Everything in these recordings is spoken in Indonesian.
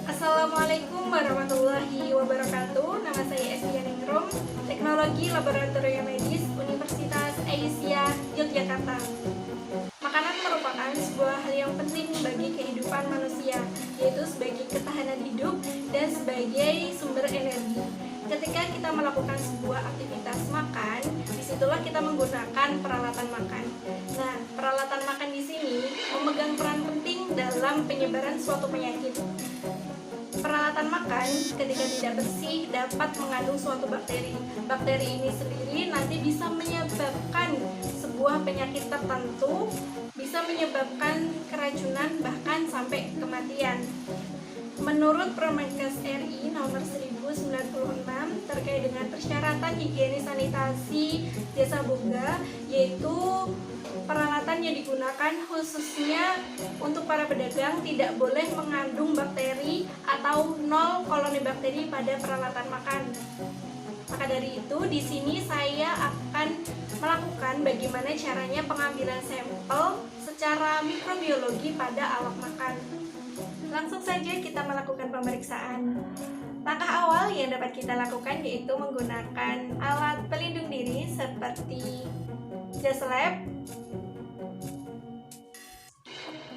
Assalamualaikum warahmatullahi wabarakatuh. Nama saya Estia Ningrum, Teknologi Laboratorium Medis Universitas Asia Yogyakarta. Makanan merupakan sebuah hal yang penting bagi kehidupan manusia, yaitu sebagai ketahanan hidup dan sebagai sumber energi. Ketika kita melakukan sebuah aktivitas makan, disitulah kita menggunakan peralatan makan. Nah, peralatan makan di sini memegang peran penting dalam penyebaran suatu penyakit. Peralatan makan ketika tidak bersih dapat mengandung suatu bakteri. Bakteri ini sendiri nanti bisa menyebabkan sebuah penyakit tertentu, bisa menyebabkan keracunan bahkan sampai kematian. Menurut Permenkes RI nomor 1096 terkait dengan persyaratan higienis sanitasi jasa boga, yaitu peralatan yang digunakan khususnya untuk para pedagang tidak boleh mengandung bakteri atau 0 koloni bakteri pada peralatan makan. Maka dari itu di sini saya akan melakukan bagaimana caranya pengambilan sampel secara mikrobiologi pada alat makan. Langsung saja kita melakukan pemeriksaan. Langkah awal yang dapat kita lakukan yaitu menggunakan alat pelindung diri seperti jas lab,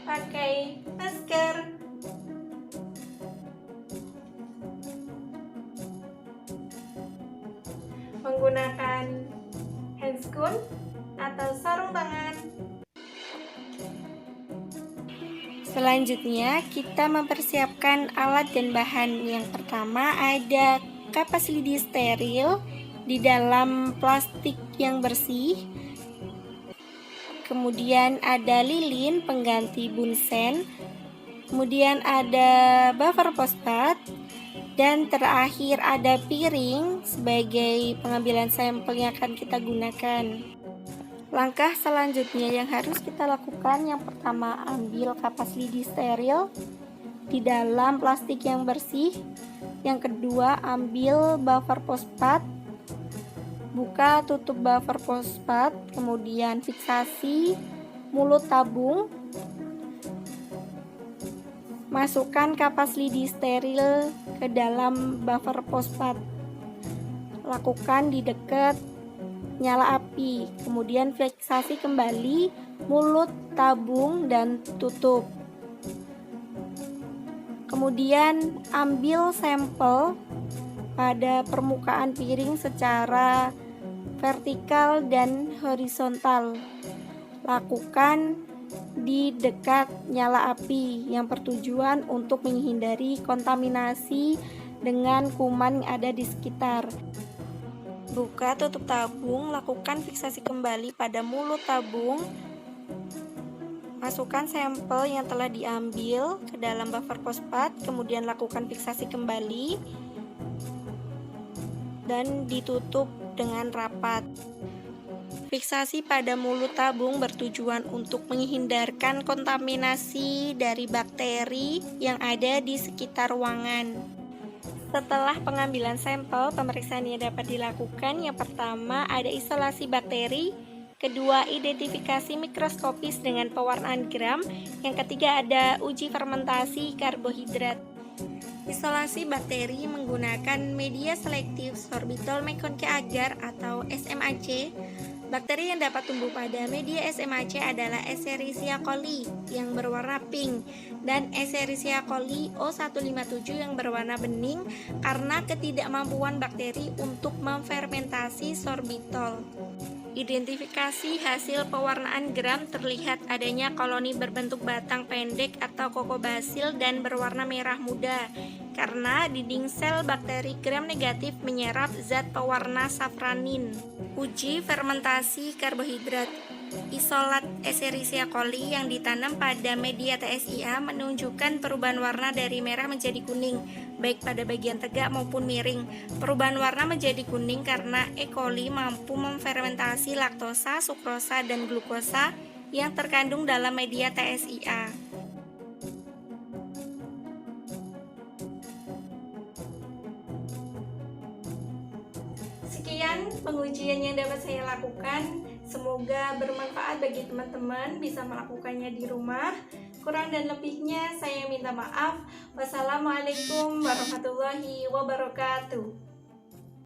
pakai masker, menggunakan handscoon atau sarung tangan. Selanjutnya kita mempersiapkan alat dan bahan. Yang pertama ada kapas lidi steril di dalam plastik yang bersih. Kemudian ada lilin pengganti bunsen. Kemudian ada buffer fosfat. Dan terakhir ada piring sebagai pengambilan sampel yang akan kita gunakan. Langkah selanjutnya yang harus kita lakukan, yang pertama ambil kapas lidi steril di dalam plastik yang bersih. Yang kedua ambil buffer fosfat, buka tutup buffer fosfat, kemudian fiksasi mulut tabung. Masukkan kapas lidi steril ke dalam buffer fosfat. Lakukan di dekat nyala api, kemudian fiksasi kembali mulut tabung dan tutup. Kemudian ambil sampel pada permukaan piring secara vertikal dan horizontal. Lakukan di dekat nyala api yang bertujuan untuk menghindari kontaminasi dengan kuman yang ada di sekitar. Buka tutup tabung, lakukan fiksasi kembali pada mulut tabung. Masukkan sampel yang telah diambil ke dalam buffer fosfat, kemudian lakukan fiksasi kembali dan ditutup dengan rapat. Fiksasi pada mulut tabung bertujuan untuk menghindarkan kontaminasi dari bakteri yang ada di sekitar ruangan. Setelah pengambilan sampel, pemeriksaan yang dapat dilakukan. Yang pertama ada isolasi bakteri, kedua identifikasi mikroskopis dengan pewarnaan gram, yang ketiga ada uji fermentasi karbohidrat. Isolasi bakteri menggunakan media selektif sorbitol meconium agar atau SMAC. Bakteri yang dapat tumbuh pada media SMAC adalah Escherichia coli yang berwarna pink dan Escherichia coli O157 yang berwarna bening karena ketidakmampuan bakteri untuk memfermentasi sorbitol. Identifikasi hasil pewarnaan gram terlihat adanya koloni berbentuk batang pendek atau kokobasil dan berwarna merah muda karena dinding sel bakteri gram negatif menyerap zat pewarna safranin. Uji fermentasi karbohidrat. Isolat Escherichia coli yang ditanam pada media TSIA menunjukkan perubahan warna dari merah menjadi kuning, baik pada bagian tegak maupun miring. Perubahan warna menjadi kuning karena E. coli mampu memfermentasi laktosa, sukrosa, dan glukosa yang terkandung dalam media TSIA. Sekian pengujian yang dapat saya lakukan. Semoga bermanfaat bagi teman-teman bisa melakukannya di rumah. Kurang dan lebihnya saya minta maaf. Wassalamualaikum warahmatullahi wabarakatuh.